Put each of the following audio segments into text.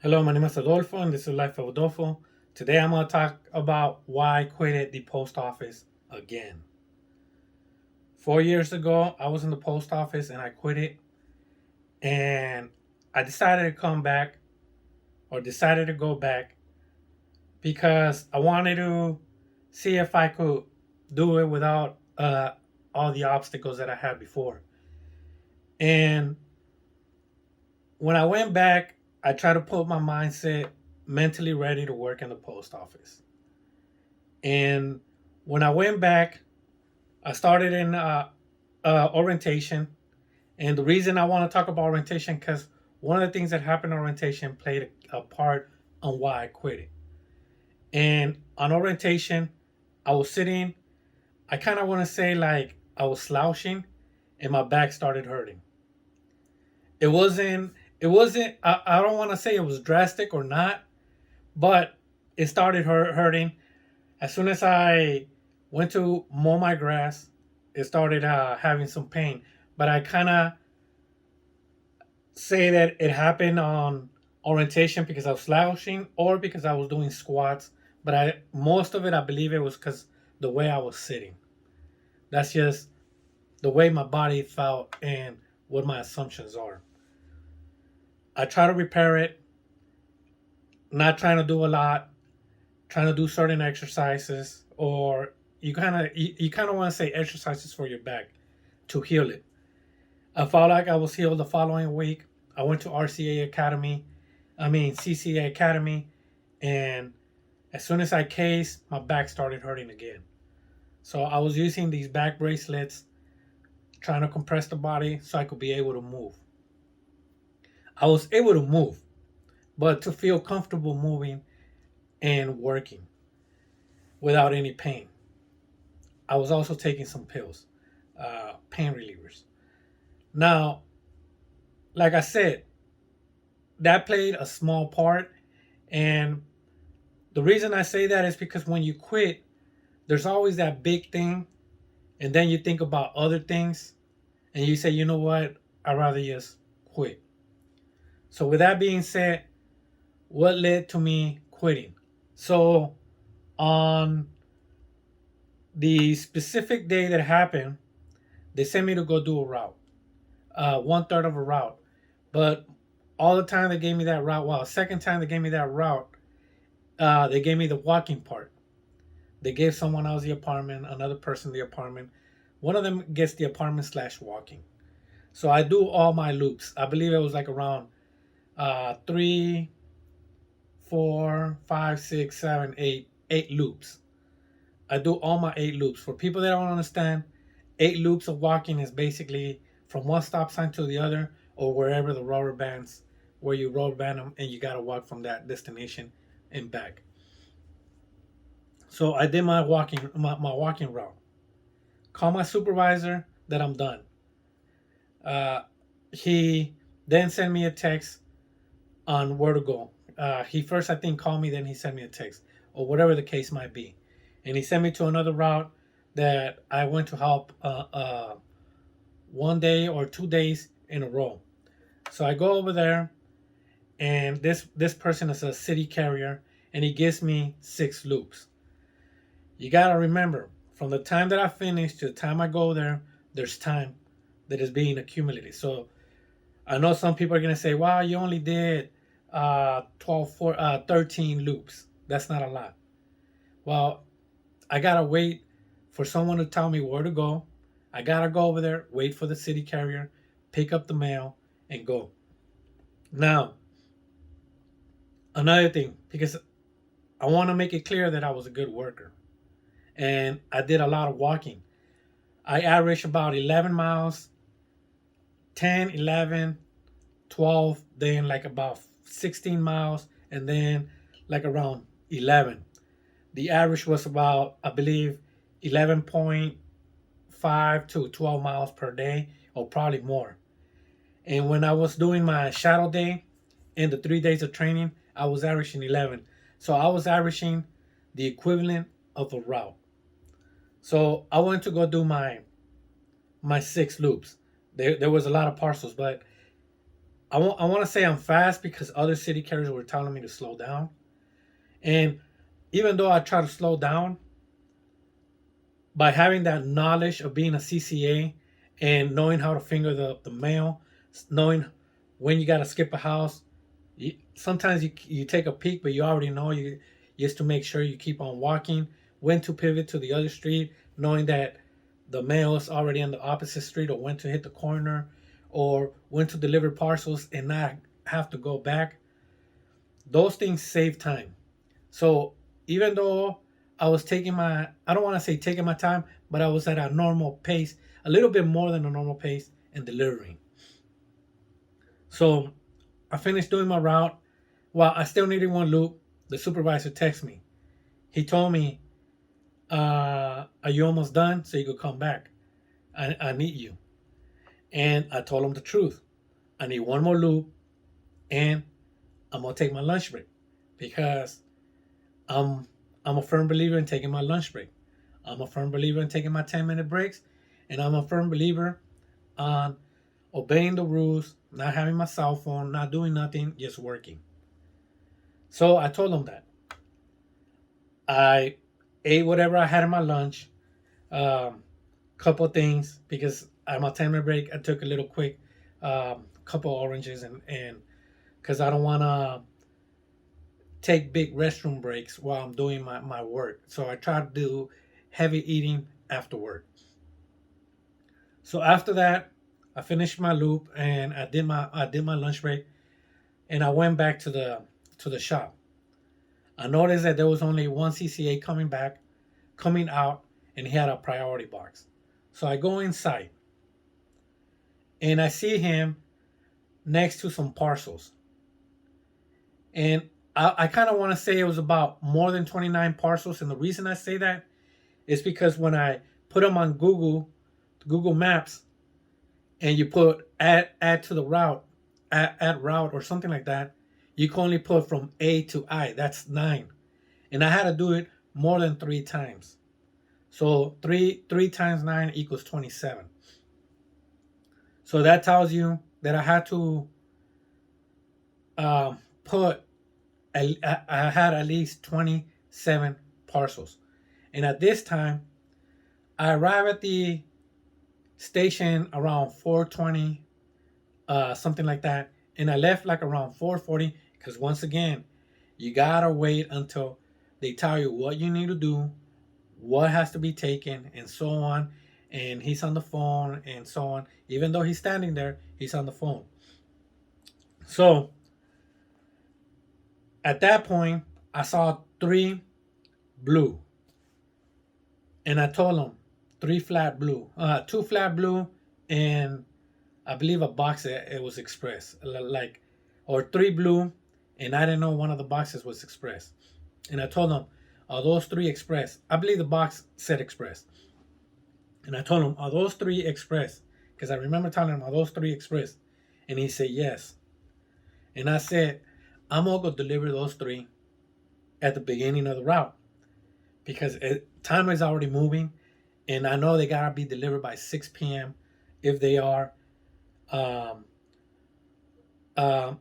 Hello, my name is Adolfo, and this is Life of Adolfo. Today I'm going to talk about why I quit the post office again. 4 years ago, I was in the post office and I quit it, and I decided to come back or decided to go back because I wanted to see if I could do it without all the obstacles that I had before. And when I went back, I tried to put my mindset mentally ready to work in the post office. And when I went back, I started in orientation. And the reason I want to talk about orientation because one of the things that happened in orientation played a part on why I quit it. And on orientation, I was sitting. I kind of want to say like I was slouching, and my back started hurting. It wasn't. It wasn't. I don't want to say it was drastic or not, but it started hurting. As soon as I went to mow my grass, it started having some pain. But I kind of say that it happened on orientation because I was slouching or because I was doing squats. But I most of it, I believe it was because the way I was sitting. That's just the way my body felt and what my assumptions are. I try to repair it, not trying to do a lot, trying to do certain exercises, or you kind of want to say exercises for your back to heal it. I felt like I was healed the following week. I went to CCA Academy, and as soon as I cased, my back started hurting again. So I was using these back bracelets, trying to compress the body so I could be able to move. I was able to move, but to feel comfortable moving and working without any pain. I was also taking some pills, pain relievers. Now, like I said, that played a small part. And the reason I say that is because when you quit, there's always that big thing. And then you think about other things and you say, you know what? I'd rather just quit. So, with that being said, what led to me quitting? So, on the specific day that happened, they sent me to go do a route, one third of a route. But all the time they gave me that route, well, second time they gave me that route, they gave me the walking part. They gave someone else the apartment, another person the apartment. One of them gets the apartment slash walking. So I do all my loops. I believe it was like around 3, 4, 5, 6, 7, 8, 8 loops. I do all my 8 loops. For people that don't understand, 8 loops of walking is basically from one stop sign to the other or wherever the rubber bands, where you rubber band them and you got to walk from that destination and back. So I did my walking route. Call my supervisor that I'm done. Uh, he then sent me a text on where to go. He first, I think, called me, then he sent me a text, or whatever the case might be. And he sent me to another route that I went to help 1 day or 2 days in a row. So I go over there, and this person is a city carrier, and he gives me 6 loops. You gotta remember, from the time that I finish to the time I go there, there's time that is being accumulated. So I know some people are gonna say, "Wow, you only did 13 loops. That's not a lot." Well, I gotta wait for someone to tell me where to go. I gotta go over there, wait for the city carrier, pick up the mail, and go. Now, another thing, because I want to make it clear that I was a good worker, and I did a lot of walking. I averaged about 11 miles, 10, 11, 12, then like about 16 miles, and then like around 11. The average was about, I believe, 11.5 to 12 miles per day, or probably more. And when I was doing my shadow day and the 3 days of training, I was averaging 11. So I was averaging the equivalent of a route. So I went to go do my 6 loops. There was a lot of parcels, but I want to say I'm fast because other city carriers were telling me to slow down. And even though I try to slow down, by having that knowledge of being a CCA and knowing how to finger the mail, knowing when you got to skip a house, sometimes you take a peek, but you already know you just to make sure you keep on walking, when to pivot to the other street, knowing that the mail is already on the opposite street, or when to hit the corner, or when to deliver parcels and not have to go back. Those things save time. So even though I was taking my, I don't want to say taking my time, but I was at a normal pace, a little bit more than a normal pace in delivering. So I finished doing my route. While I still needed one loop, the supervisor texted me. He told me, "Are you almost done? So you could come back. I need you." And I told him the truth. I need one more loop, and I'm gonna take my lunch break because I'm I'm a firm believer in taking my lunch break. I'm a firm believer in taking my 10-minute breaks, and I'm a firm believer on obeying the rules, not having my cell phone, not doing nothing, just working. So I told him that. I ate whatever I had in my lunch, couple things because at my 10-minute break I took a little quick, couple oranges and because I don't want to take big restroom breaks while I'm doing my work. So I try to do heavy eating after work. So after that, I finished my loop and I did my lunch break and I went back to the shop. I noticed that there was only one CCA coming out, and he had a priority box. So I go inside and I see him next to some parcels. And I kind of want to say it was about more than 29 parcels. And the reason I say that is because when I put them on Google Maps, and you put add to the route, add route or something like that, you can only put from A to I. That's 9. And I had to do it more than 3 times. So three times 9 equals 27. So that tells you that I had to put I had at least 27 parcels. And at this time, I arrived at the station around 4:20, something like that, and I left like around 4:40 because once again, you gotta wait until they tell you what you need to do, what has to be taken, and so on. And he's on the phone and so on. Even though he's standing there, he's on the phone. So at that point, I saw 3 blue, and I told him 3 flat blue, 2 flat blue, and I believe a box that it was express, like, or 3 blue, and I didn't know one of the boxes was express. And I told him, are those 3 express? I believe the box said express. And I told him, are those 3 express? Because I remember telling him, are those 3 express? And he said, yes. And I said, I'm going to go deliver those 3 at the beginning of the route because time is already moving. And I know they got to be delivered by 6 p.m. if they are. Um, uh,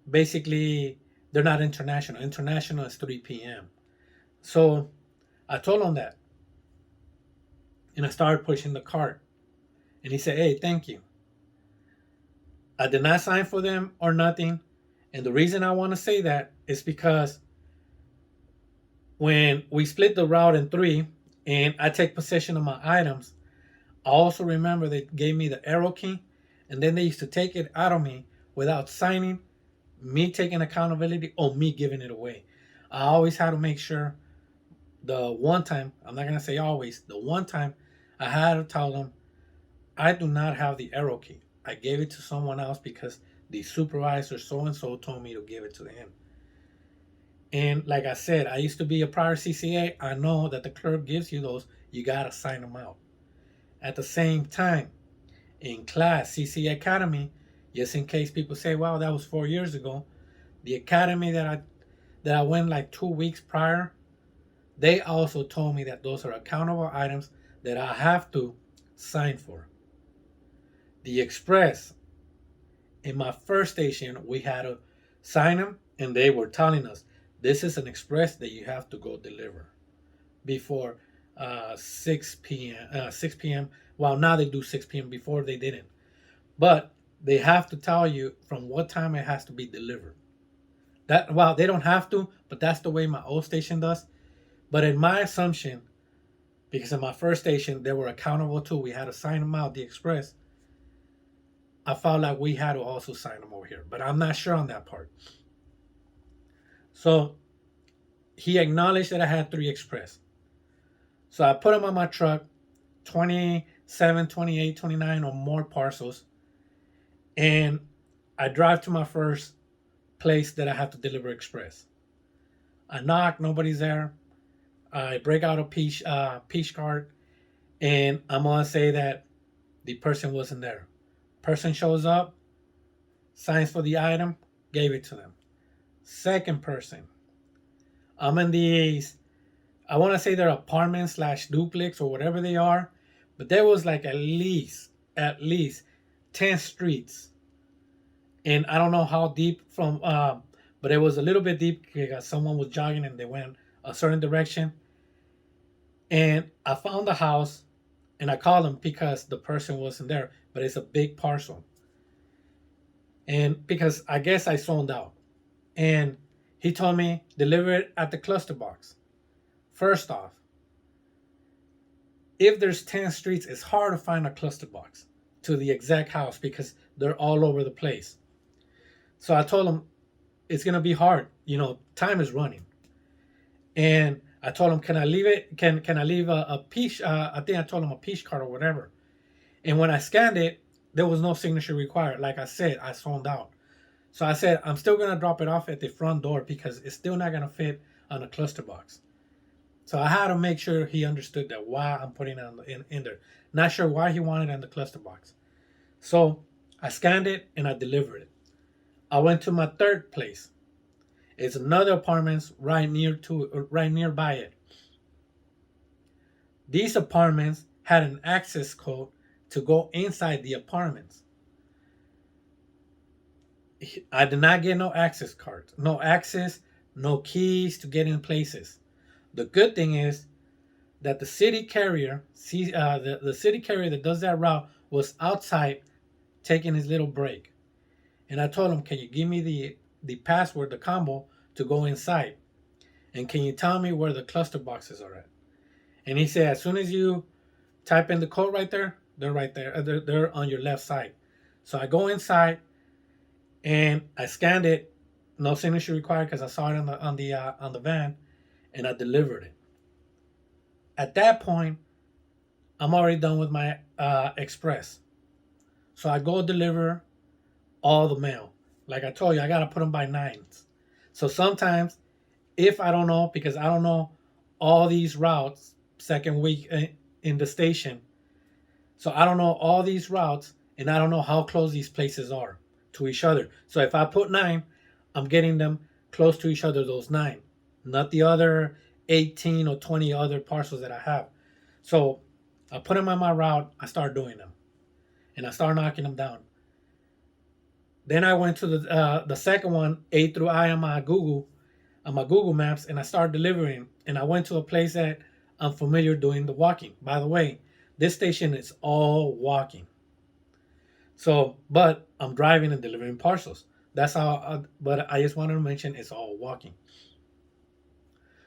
Basically, they're not international. International is 3 p.m. So I told him that. And I started pushing the cart. And he said, hey, thank you. I did not sign for them or nothing. And the reason I want to say that is because when we split the route in 3 and I take possession of my items, I also remember they gave me the arrow key and then they used to take it out of me without signing, me taking accountability, or me giving it away. I always had to make sure the one time, I'm not going to say always, the one time I had to tell them, I do not have the arrow key. I gave it to someone else because the supervisor so and so told me to give it to him. And like I said, I used to be a prior CCA. I know that the clerk gives you those, you got to sign them out. At the same time, in class, CCA Academy, just in case people say, wow, that was 4 years ago, the academy that I went like 2 weeks prior, they also told me that those are accountable items that I have to sign for. The express In my first station, we had to sign them, and they were telling us this is an express that you have to go deliver before 6 p.m. 6 p.m. Well, now they do 6 p.m. Before they didn't, but they have to tell you from what time it has to be delivered. That well, they don't have to, but that's the way my old station does. But in my assumption, because in my first station they were accountable too, we had to sign them out the express. I felt like we had to also sign them over here, but I'm not sure on that part. So he acknowledged that I had 3 express. So I put them on my truck, 27, 28, 29 or more parcels, and I drive to my first place that I have to deliver express. I knock, nobody's there. I break out a peach card, and I'm gonna say that the person wasn't there. Person shows up, signs for the item, gave it to them. Second person, I'm in these. I want to say they're apartments slash duplex or whatever they are, but there was like at least 10 streets, and I don't know how deep from, but it was a little bit deep because someone was jogging and they went a certain direction, and I found the house, and I called them because the person wasn't there, but it's a big parcel, and because I guess I zoned out, and he told me deliver it at the cluster box. First off, if there's 10 streets, it's hard to find a cluster box to the exact house because they're all over the place. So I told him it's gonna be hard. Time is running, and I told him, can I leave it? Can I leave a peach? I think I told him a peach card or whatever. And when I scanned it, there was no signature required. Like I said, I zoned out. So I said I'm still gonna drop it off at the front door because it's still not gonna fit on a cluster box. So I had to make sure he understood that why I'm putting it in there. Not sure why he wanted it in the cluster box. So I scanned it and I delivered it. I went to my third place. It's another apartments right nearby it. These apartments had an access code to go inside the apartments. I did not get no access cards, no access, no keys to get in places. The good thing is that the city carrier, the city carrier that does that route was outside taking his little break. And I told him, can you give me the password, the combo to go inside? And can you tell me where the cluster boxes are at? And he said, as soon as you type in the code right there, they're right there. They're on your left side. So I go inside and I scanned it. No signature required because I saw it on the van, and I delivered it. At that point, I'm already done with my express. So I go deliver all the mail. Like I told you, I got to put them by nines. So sometimes, if I don't know, because I don't know all these routes, second week in the station, so I don't know all these routes, and I don't know how close these places are to each other. So if I put 9, I'm getting them close to each other, those 9, not the other 18 or 20 other parcels that I have. So I put them on my route, I start doing them, and I start knocking them down. Then I went to the second one, A through I on my Google Maps, and I started delivering. And I went to a place that I'm familiar doing the walking. By the way, this station is all walking. So, but I'm driving and delivering parcels. That's how. But I just wanted to mention it's all walking.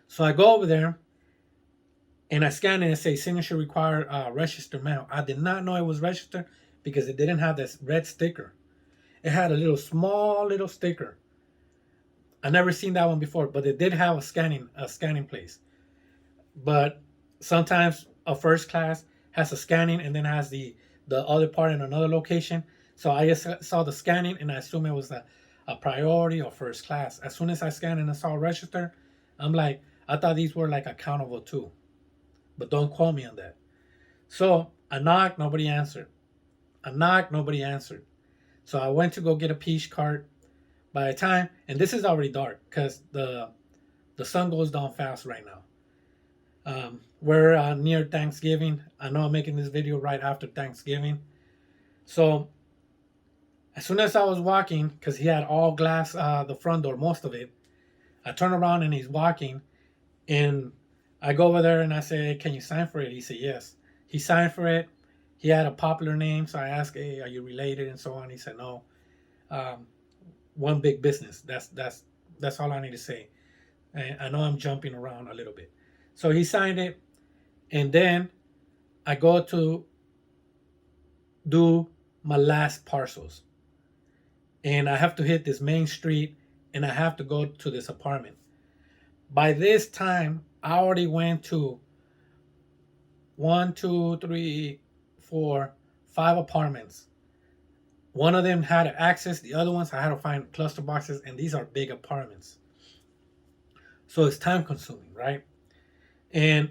So I go over there and I scan it and say signature required, registered mail. I did not know it was registered because it didn't have this red sticker. It had a small little sticker. I never seen that one before, but it did have a scanning place. But sometimes a first class has a scanning and then has the other part in another location. So I just saw the scanning and I assumed it was a priority or first class. As soon as I scanned and I saw register, I'm like, I thought these were like accountable too. But don't quote me on that. So I knocked, nobody answered. I knocked, nobody answered. So I went to go get a peach cart. By the time, and this is already dark because the sun goes down fast right now. We're near Thanksgiving. I know I'm making this video right after Thanksgiving. So As soon as I was walking, because he had all glass, the front door, most of it, I turn around and he's walking, and I go over there and I say, hey, can you sign for it? He said, yes. He signed for it. He had a popular name, so I asked, hey, are you related, and so on. He said, no. Um, one big business. That's all I need to say. And I know I'm jumping around a little bit. So he signed it, and then I go to do my last parcels, and I have to hit this main street, and I have to go to this apartment. By this time, I already went to one, two, three, four, five apartments. One of them had access. The other ones I had to find cluster boxes, and these are big apartments. So it's time consuming, right? And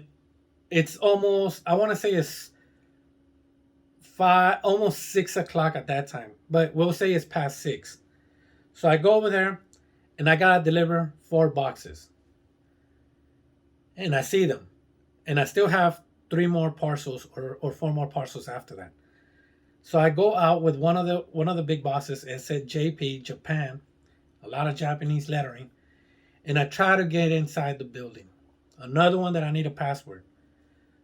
it's almost, I want to say it's almost 6 o'clock at that time, but we'll say it's past 6. So I go over there and I gotta deliver 4 boxes. And I see them. And I still have 3 more parcels or 4 more parcels after that. So I go out with one of the big boxes and said JP, Japan, a lot of Japanese lettering, and I try to get inside the building. Another one that I need a password.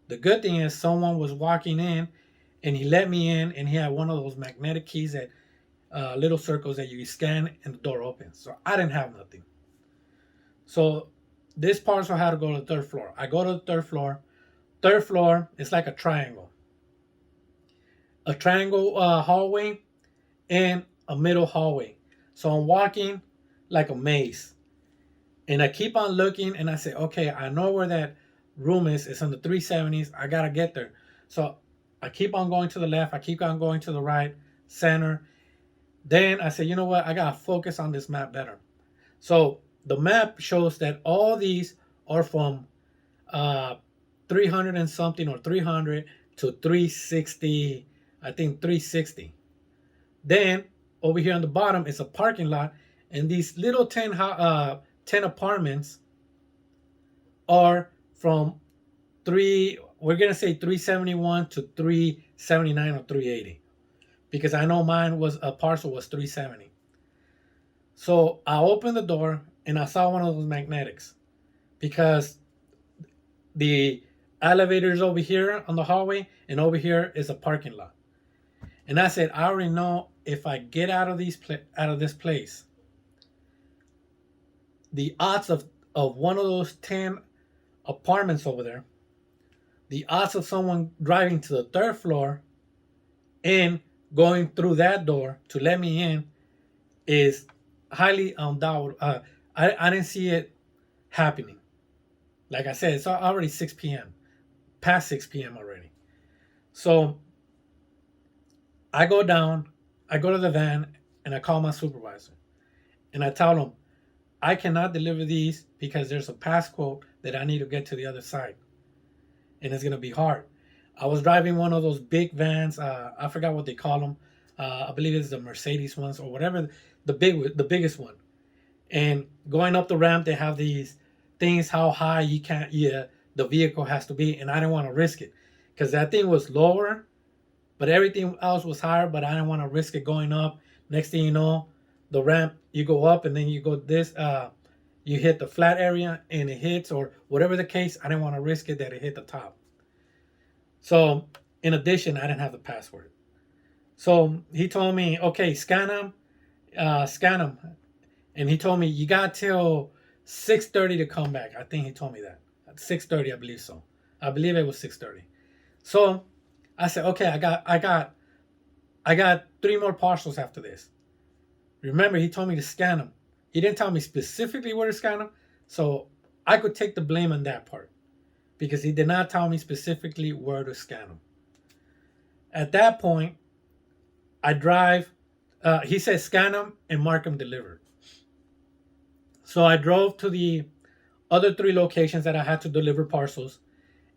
The good thing is someone was walking in and he let me in, and he had one of those magnetic keys that little circles that you scan and the door opens. So I didn't have nothing. So this parcel had to go to the 3rd floor. I go to the 3rd floor. 3rd floor is like a triangle. A triangle hallway and a middle hallway. So I'm walking like a maze. And I keep on looking and I say, okay, I know where that room is. It's on the 370s. I got to get there. So I keep on going to the left. I keep on going to the right, center. Then I say, you know what? I got to focus on this map better. So the map shows that all these are from 300 and something, or 300 to 360, I think 360. Then over here on the bottom is a parking lot, and these little 10 apartments are from we're gonna say 371 to 379 or 380, because I know mine was a parcel was 370. So I opened the door and I saw one of those magnetics, because the elevator is over here on the hallway and over here is a parking lot. And I said, I already know if I get out of this place, the odds of one of those 10 apartments over there, the odds of someone driving to the 3rd floor and going through that door to let me in is highly undoubted. I didn't see it happening. Like I said, it's already 6 p.m. Past 6 p.m. already. So I go down, I go to the van, and I call my supervisor. And I tell him, I cannot deliver these because there's a passcode that I need to get to the other side. And it's going to be hard. I was driving one of those big vans. I forgot what they call them. I believe it's the Mercedes ones or whatever, the biggest one. And going up the ramp, they have these things how high the vehicle has to be, and I didn't want to risk it because that thing was lower, but everything else was higher. But I didn't want to risk it going up. Next thing you know, the ramp, you go up and then you go you hit the flat area and it hits, or whatever the case. I didn't want to risk it that it hit the top. So in addition, I didn't have the password. So he told me, okay, scan them. And he told me, you got till 6:30 to come back. I think he told me that. At 6:30, I believe so. I believe it was 6:30. So I said, okay, I got 3 more parcels after this. Remember, he told me to scan them. He didn't tell me specifically where to scan them, so I could take the blame on that part, because he did not tell me specifically where to scan them. At that point, I drive. He said scan them and mark them delivered. So I drove to the other 3 locations that I had to deliver parcels,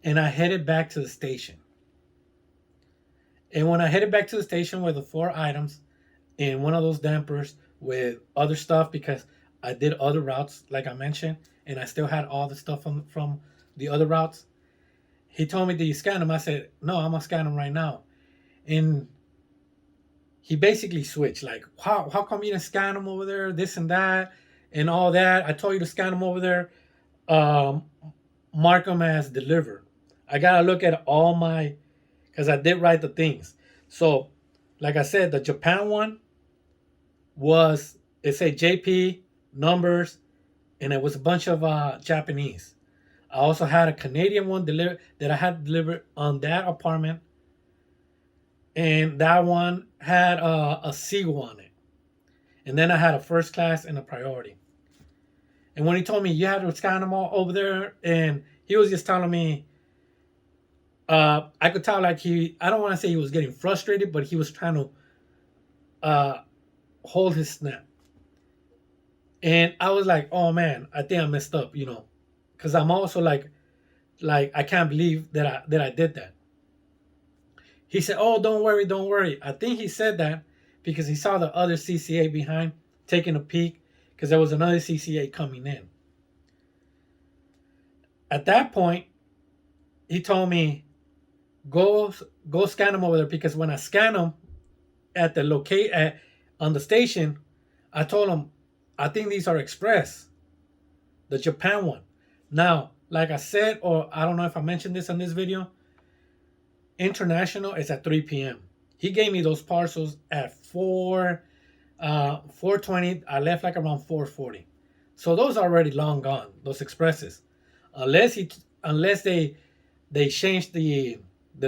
and I headed back to the station. And when I headed back to the station with the 4 items in one of those dampers with other stuff, because I did other routes, like I mentioned, and I still had all the stuff from the other routes, he told me, do you scan them? I said, no, I'm going to scan them right now. And he basically switched. Like, how come you didn't scan him over there? This and that and all that. I told you to scan him over there. Um, Mark them as delivered. I gotta look at all my, because I did write the things. So, like I said, the Japan one was, it said JP numbers, and it was a bunch of Japanese. I also had a Canadian one delivered that I had delivered on that apartment, and that one had a Seagull on it. And then I had a first class and a priority. And when he told me you had to scan them all over there, and he was just telling me, I could tell like I don't want to say he was getting frustrated, but he was trying to hold his snap. And I was like, oh man, I think I messed up, because I'm also like I can't believe that I did that. He said, oh, don't worry, don't worry. I think he said that because he saw the other CCA behind taking a peek, because there was another CCA coming in. At that point, he told me, go scan them over there, because when I scan them at the on the station, I told him, I think these are express, the Japan one. Now, like I said, or I don't know if I mentioned this in this video, international is at 3 p.m. He gave me those parcels at 4:20. I left like around 4:40. So those are already long gone, those expresses. Unless they changed the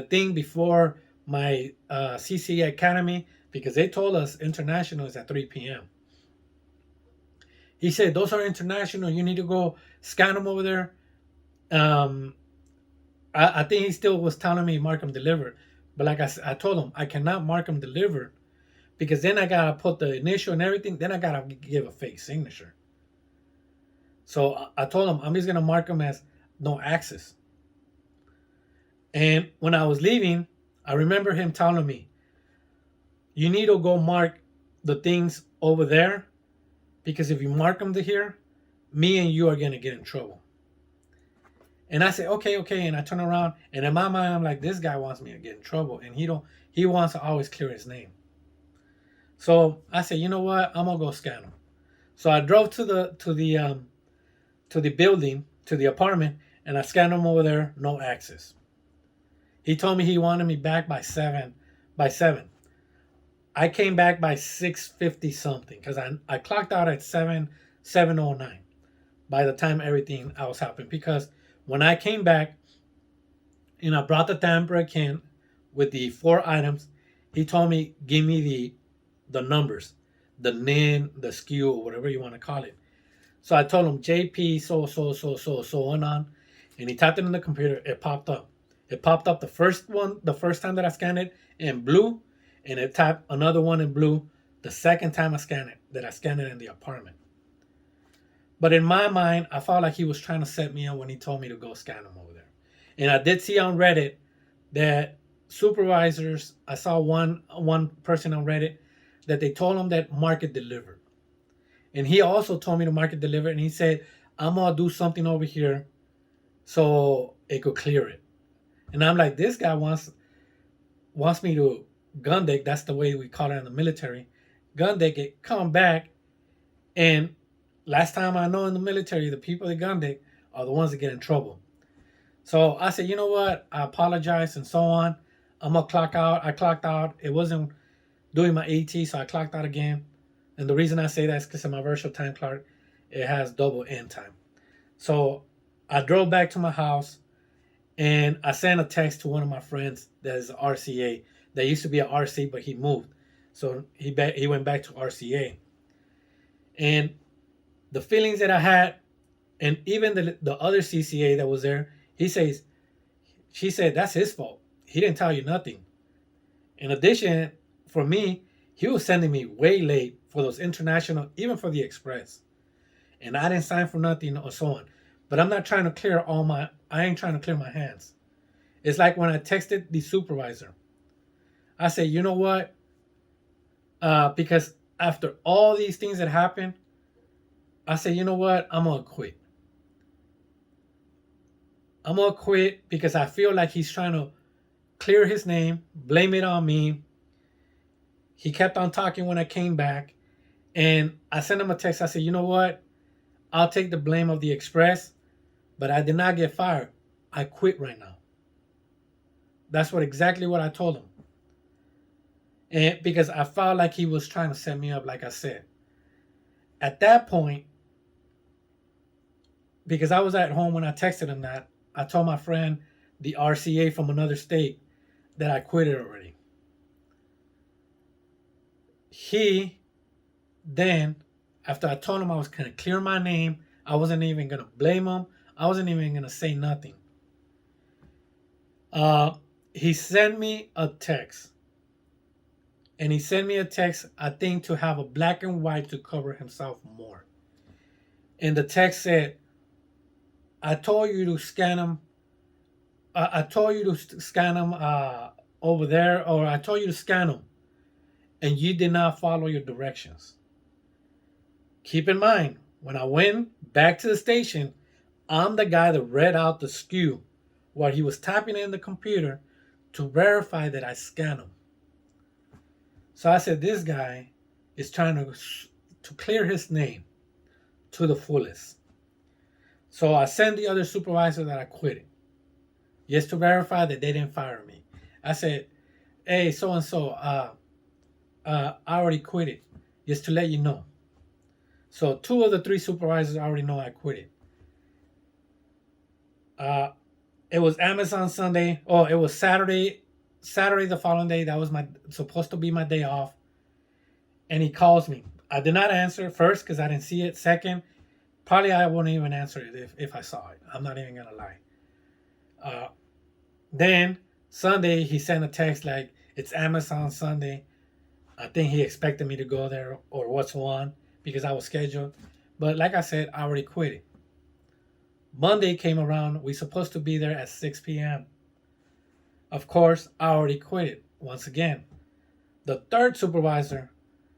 thing before my CCA Academy, because they told us international is at 3 p.m. He said, those are international. You need to go scan them over there. I think he still was telling me mark them delivered. But like I told him, I cannot mark them delivered, because then I got to put the initial and everything. Then I got to give a fake signature. So I told him, I'm just going to mark them as no access. And when I was leaving, I remember him telling me, you need to go mark the things over there, because if you mark them to here, me and you are going to get in trouble. And I said, okay. And I turn around, and in my mind, I'm like, this guy wants me to get in trouble, and he wants to always clear his name. So I said, you know what? I'm gonna go scan him. So I drove to the building, to the apartment, and I scanned him over there, no access. He told me he wanted me back by 7. I came back by 6:50 something, because I clocked out at 7:09 by the time everything else happened. Because when I came back and I brought the tamper can with the 4 items, he told me, give me the numbers, the NIN, the SKU, or whatever you want to call it. So I told him JP so on, and he typed it in the computer. It popped up. It popped up the first time that I scanned it in blue, and it typed another one in blue the second time I scanned it in the apartment. But in my mind, I felt like he was trying to set me up when he told me to go scan them over there. And I did see on Reddit that supervisors, I saw one person on Reddit that they told him that market delivered. And he also told me to market deliver, and he said, I'm going to do something over here so it could clear it. And I'm like, this guy wants me to gun deck. That's the way we call it in the military. Gun deck it, come back. And last time I know in the military, the people that gun deck are the ones that get in trouble. So I said, you know what? I apologize and so on. I'm going to clock out. I clocked out. It wasn't doing my AT, so I clocked out again. And the reason I say that is because in my virtual time clock, it has double end time. So I drove back to my house, and I sent a text to one of my friends that is an RCA. That used to be an RC, but he moved. So he went back to RCA. And the feelings that I had, and even the other CCA that was there, she said, that's his fault. He didn't tell you nothing. In addition, for me, he was sending me way late for those international, even for the express. And I didn't sign for nothing or so on. But I'm not trying to clear I ain't trying to clear my hands. It's like when I texted the supervisor. I said, you know what? Because after all these things that happened, I said, you know what? I'm going to quit. I'm going to quit because I feel like he's trying to clear his name, blame it on me. He kept on talking when I came back, and I sent him a text. I said, you know what? I'll take the blame of the express, but I did not get fired. I quit right now. That's exactly what I told him. And because I felt like he was trying to set me up, like I said. At that point, because I was at home when I texted him that, I told my friend, the RCA from another state, that I quit it already. He then, after I told him I was going to clear my name, I wasn't even going to blame him. I wasn't even going to say nothing. He sent me a text. And he sent me a text, I think, to have a black and white to cover himself more. And the text said, I told you to scan him. I told you to scan him over there, or I told you to scan him, and you did not follow your directions. Keep in mind, when I went back to the station, I'm the guy that read out the SKU while he was typing in the computer to verify that I scanned him. So I said, this guy is trying to clear his name to the fullest. So I sent the other supervisor that I quit it, just to verify that they didn't fire me. I said, hey, so-and-so, I already quit it, just to let you know. So 2 of the 3 supervisors already know I quit it. It was Amazon Sunday. Oh, it was Saturday the following day. That was supposed to be my day off. And he calls me. I did not answer first because I didn't see it. Second, probably I wouldn't even answer it if I saw it. I'm not even gonna lie. Then Sunday he sent a text like, it's Amazon Sunday. I think he expected me to go there or what's on because I was scheduled. But like I said, I already quit it. Monday came around. We supposed to be there at 6 p.m. Of course, I already quit it once again. The 3rd supervisor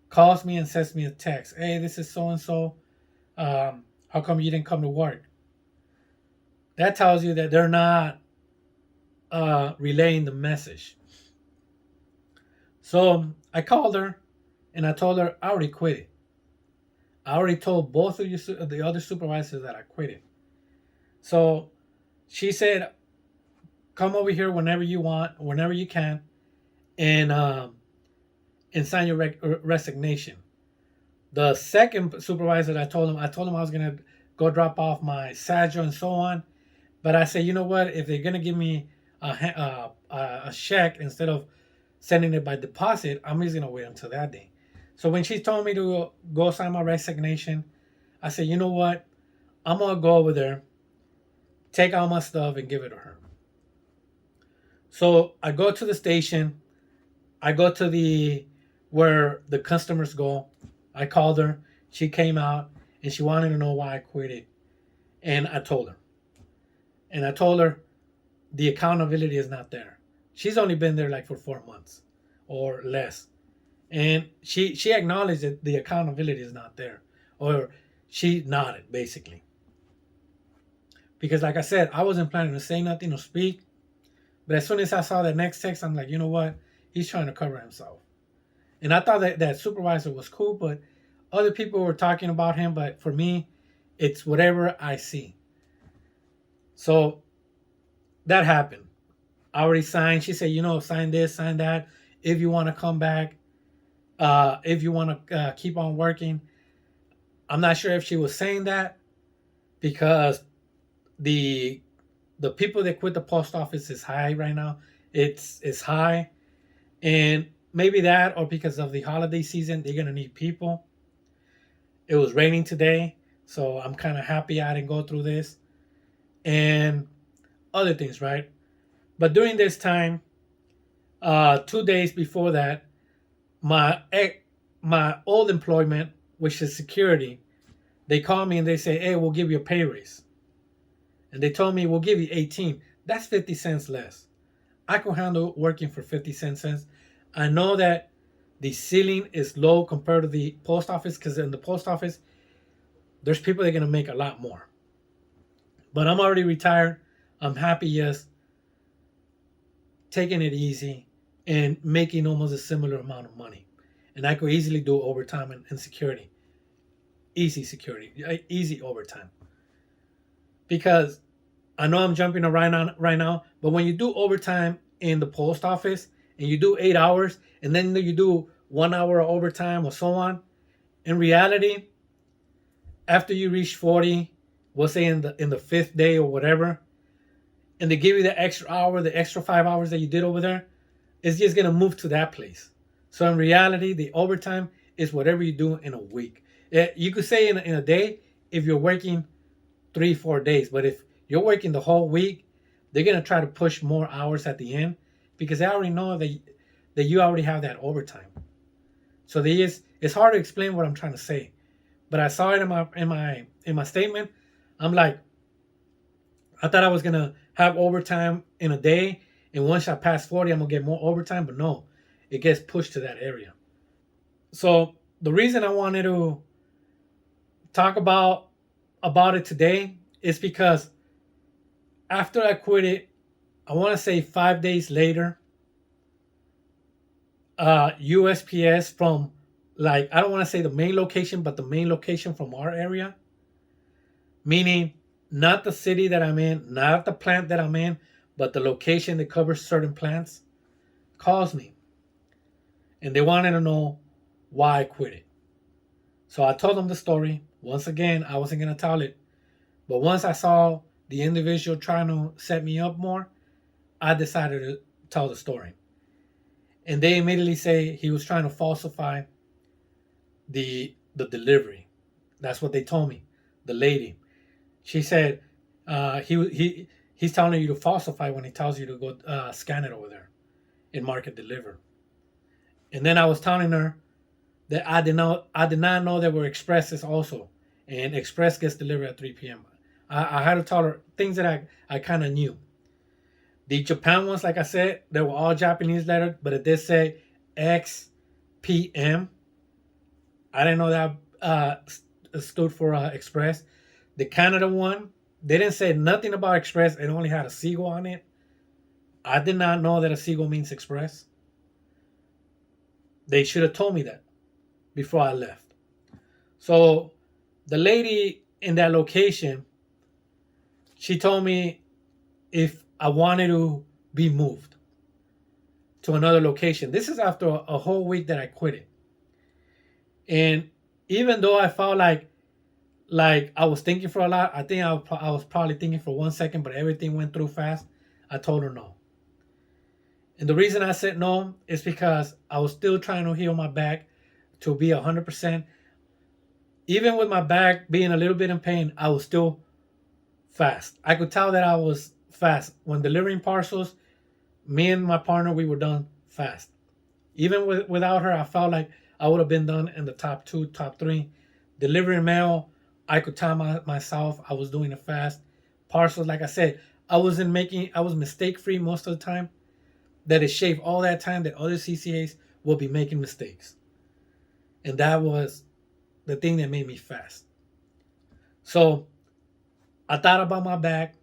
calls me and sends me a text. Hey, this is so-and-so. How come you didn't come to work? That tells you that they're not relaying the message. So I called her and I told her I already quit it. I already told both of you, the other supervisors, that I quit it. So she said, come over here whenever you want, whenever you can, and sign your resignation. The 2nd supervisor that I told him I was going to go drop off my satchel and so on. But I said, you know what? If they're going to give me a check instead of sending it by deposit, I'm just going to wait until that day. So when she told me to go sign my resignation, I said, you know what? I'm going to go over there, take out my stuff, and give it to her. So I go to the station. I go to where the customers go. I called her. She came out, and she wanted to know why I quit it. And I told her. And I told her the accountability is not there. She's only been there like for 4 months or less. And she acknowledged that the accountability is not there. Or she nodded, basically. Because like I said, I wasn't planning to say nothing or speak. But as soon as I saw that next text, I'm like, you know what? He's trying to cover himself. And I thought that supervisor was cool, but other people were talking about him. But for me, it's whatever I see. So that happened. I already signed. She said, sign this, sign that. If you want to come back, if you want to keep on working. I'm not sure if she was saying that because the people that quit the post office is high right now. It's high. And maybe that, or because of the holiday season, they're going to need people. It was raining today, so I'm kind of happy I didn't go through this. And other things, right? But during this time, 2 days before that, my old employment, which is security, they call me and they say, hey, we'll give you a pay raise. And they told me, we'll give you 18. That's 50 cents less. I can handle working for 50 cents. I know that the ceiling is low compared to the post office, because in the post office, there's people that are going to make a lot more. But I'm already retired. I'm happy just taking it easy and making almost a similar amount of money. and I could easily do overtime and security. Easy security, easy overtime. Because I know I'm jumping around right now, but when you do overtime in the post office and you do 8 hours and then you do 1 hour of overtime or so on, in reality, after you reach 40, we'll say in the fifth day or whatever, and they give you the extra hour, the extra 5 hours that you did over there, it's just gonna move to that place. So in reality, the overtime is whatever you do in a week. You could say in a day if you're working 3-4 days, but if you're working the whole week, they're gonna try to push more hours at the end because they already know that you already have that overtime. So it's hard to explain what I'm trying to say, but I saw it in my statement. I'm like, I thought I was gonna have overtime in a day, and once I pass 40, I'm gonna get more overtime. But no, it gets pushed to that area. So the reason I wanted to talk about it today is because after I quit it, I want to say 5 days later, USPS from, like, I don't want to say the main location, but the main location from our area, meaning not the city that I'm in, not the plant that I'm in, but the location that covers certain plants, calls me. And they wanted to know why I quit it. So I told them the story. Once again, I wasn't going to tell it. But once I saw the individual trying to set me up more, I decided to tell the story. And they immediately say he was trying to falsify the delivery. That's what they told me. The lady. She said he's telling you to falsify when he tells you to go scan it over there and mark it delivered. And then I was telling her that I did not know there were expresses also, and express gets delivered at 3 p.m. I had to tell her things that I kind of knew. The Japan ones, like I said, they were all Japanese letters, but it did say XPM. I didn't know that stood for express. The Canada one, they didn't say nothing about express. It only had a seagull on it. I did not know that a seagull means express. They should have told me that before I left. So the lady in that location, she told me if I wanted to be moved to another location. This is after a whole week that I quit it. And even though I felt like I was thinking for a lot, I think I was probably thinking for 1 second, but everything went through fast. I told her no. And the reason I said no is because I was still trying to heal my back to be 100%. Even with my back being a little bit in pain, I was still fast. I could tell that I was fast. When delivering parcels, me and my partner, we were done fast. Even without her, I felt like I would have been done in the top 2, top 3. Delivering mail, I could tell myself I was doing it fast. Parcels, like I said, I was mistake free most of the time. That it shaved all that time that other CCAs will be making mistakes. And that was the thing that made me fast. So I thought about my back.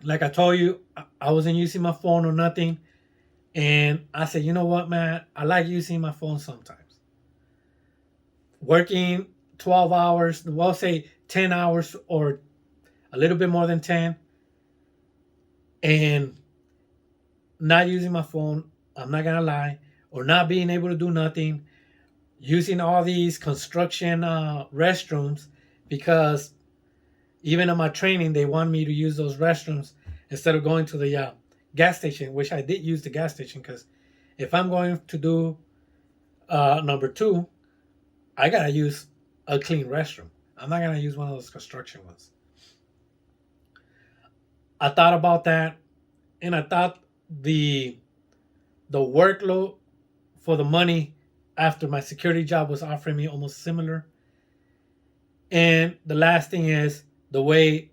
Like I told you, I wasn't using my phone or nothing. And I said, you know what, man? I like using my phone sometimes. Working 12 hours, well, say 10 hours or a little bit more than 10. And not using my phone, I'm not going to lie, or not being able to do nothing. Using all these construction restrooms because even in my training, they want me to use those restrooms instead of going to the gas station, which I did use the gas station because if I'm going to do number 2, I got to use a clean restroom. I'm not going to use one of those construction ones. I thought about that, and I thought the workload for the money after my security job was offering me almost similar. And the last thing is the way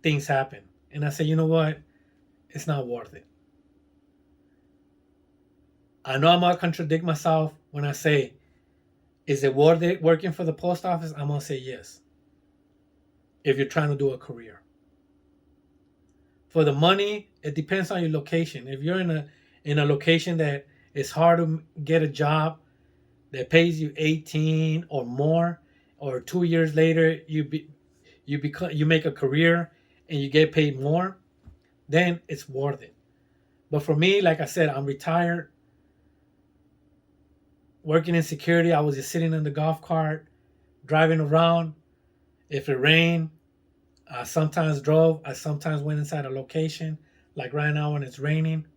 things happen. And I said, you know what? It's not worth it. I know I'm going to contradict myself when I say, is it worth it working for the post office? I'm going to say yes. If you're trying to do a career. For the money, it depends on your location. If you're in a location that it's hard to get a job, that pays you 18 or more, or 2 years later you make a career and you get paid more, then it's worth it. But for me, like I said, I'm retired, working in security. I was just sitting in the golf cart, driving around. If it rained, I sometimes drove. I sometimes went inside a location, like right now when it's raining.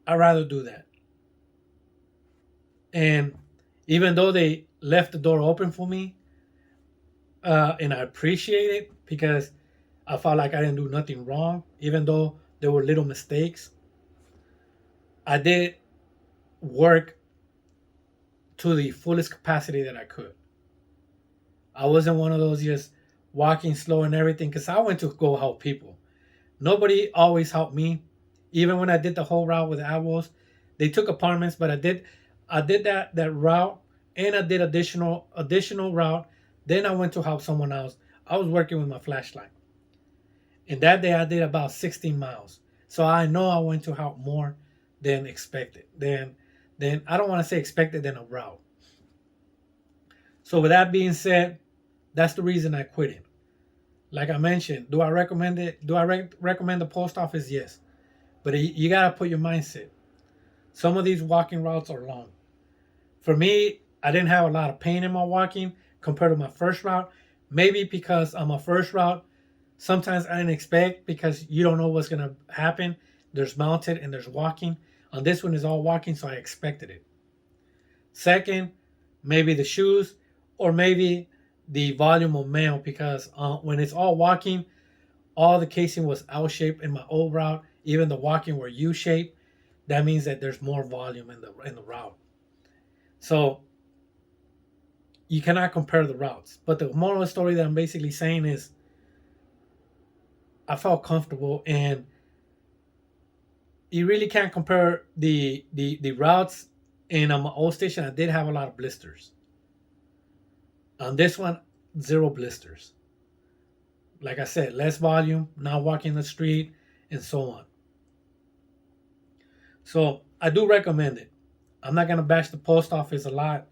I'd rather do that. And even though they left the door open for me, and I appreciate it because I felt like I didn't do nothing wrong, even though there were little mistakes. I did work to the fullest capacity that I could. I wasn't one of those just walking slow and everything, because I went to go help people. Nobody always helped me. Even when I did the whole route with Avos, they took apartments, but I did that route, and I did additional route. Then I went to help someone else. I was working with my flashlight. And that day I did about 16 miles. So I know I went to help more than expected. Then I don't want to say expected than a route. So with that being said, that's the reason I quit it. Like I mentioned, do I recommend it? Do I recommend the post office? Yes. But you got to put your mindset. Some of these walking routes are long. For me, I didn't have a lot of pain in my walking compared to my first route. Maybe because on my first route, sometimes I didn't expect, because you don't know what's going to happen. There's mounted and there's walking. On this one is all walking, so I expected it. Second, maybe the shoes, or maybe the volume of mail, because when it's all walking, all the casing was L-shaped in my old route. Even the walking were U-shaped. That means that there's more volume in the route. So you cannot compare the routes. But the moral of the story that I'm basically saying is, I felt comfortable, and you really can't compare the routes. And on my old station, I did have a lot of blisters. On this one, 0 blisters. Like I said, less volume, not walking the street, and so on. So I do recommend it. I'm not gonna bash the post office a lot.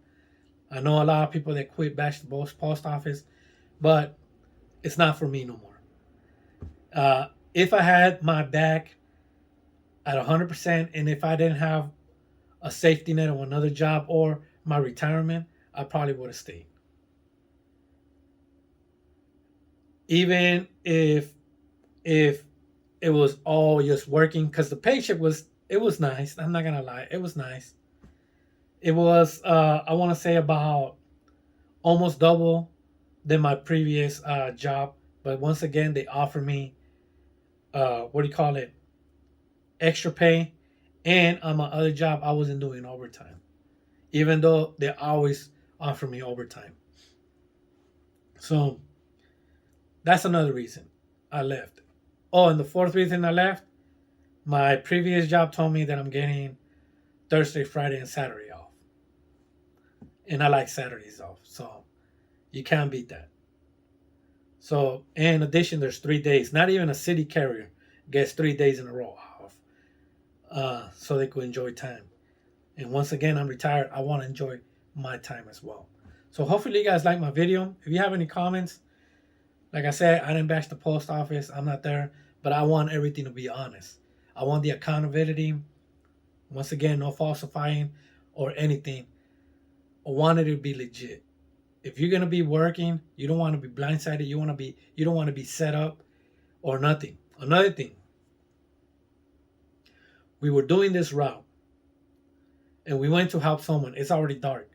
I know a lot of people that quit bash the post office, but it's not for me no more. If I had my back at 100%, and if I didn't have a safety net or another job or my retirement, I probably would have stayed. Even if it was all just working, because the paycheck was nice. I'm not gonna lie, it was nice. It was I want to say about almost double than my previous job. But once again, they offered me extra pay, and on my other job I wasn't doing overtime, even though they always offer me overtime. So that's another reason I left. Oh, and the fourth reason I left, my previous job told me that I'm getting Thursday, Friday, and Saturday off. And I like Saturdays off, so you can't beat that. So, in addition, there's 3 days. Not even a city carrier gets 3 days in a row off, so they could enjoy time. And once again, I'm retired. I want to enjoy my time as well. So hopefully you guys like my video. If you have any comments, like I said, I didn't bash the post office. I'm not there, but I want everything to be honest. I want the accountability. Once again, no falsifying or anything. I want it to be legit. If you're gonna be working, you don't want to be blindsided. You don't want to be set up or nothing. Another thing, we were doing this route, and we went to help someone. It's already dark,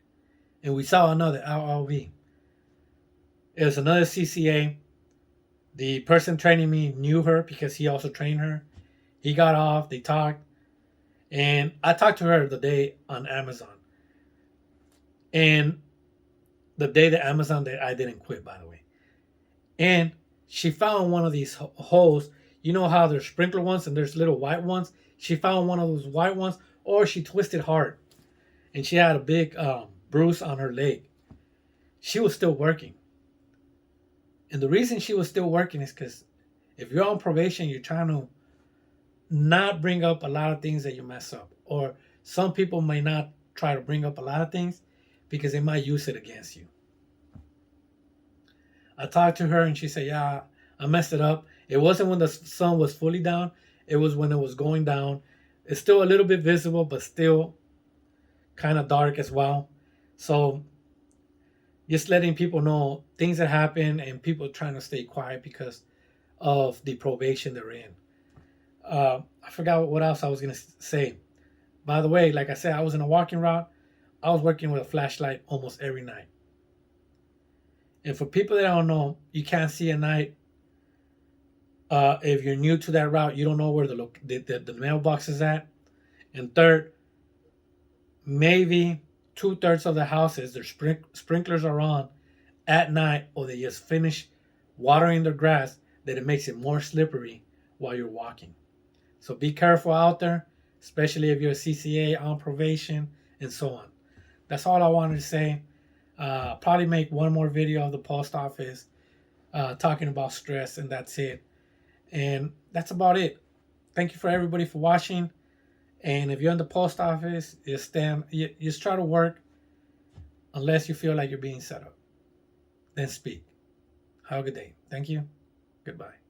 and we saw another LLV. It was another CCA. The person training me knew her because he also trained her. He got off. They talked, and I talked to her the day on Amazon. And the day that Amazon, that I didn't quit, by the way. And she found one of these holes. You know how there's sprinkler ones and there's little white ones? She found one of those white ones, or she twisted hard. And she had a big bruise on her leg. She was still working. And the reason she was still working is because if you're on probation, you're trying to not bring up a lot of things that you mess up. Or some people may not try to bring up a lot of things because they might use it against you. I talked to her and she said, yeah, I messed it up. It wasn't when the sun was fully down. It was when it was going down. It's still a little bit visible, but still kind of dark as well. So just letting people know things that happen and people trying to stay quiet because of the probation they're in. I forgot what else I was going to say. By the way, like I said, I was in a walking route. I was working with a flashlight almost every night. And for people that don't know, you can't see at night. If you're new to that route, you don't know where the mailbox is at. And third, maybe 2/3 of the houses, their sprinklers are on at night, or they just finish watering their grass, that it makes it more slippery while you're walking. So be careful out there, especially if you're a CCA on probation and so on. That's all I wanted to say. Probably make one more video of the post office talking about stress, and that's it. And that's about it. Thank you for everybody for watching. And if you're in the post office, just try to work unless you feel like you're being set up. Then speak. Have a good day. Thank you. Goodbye.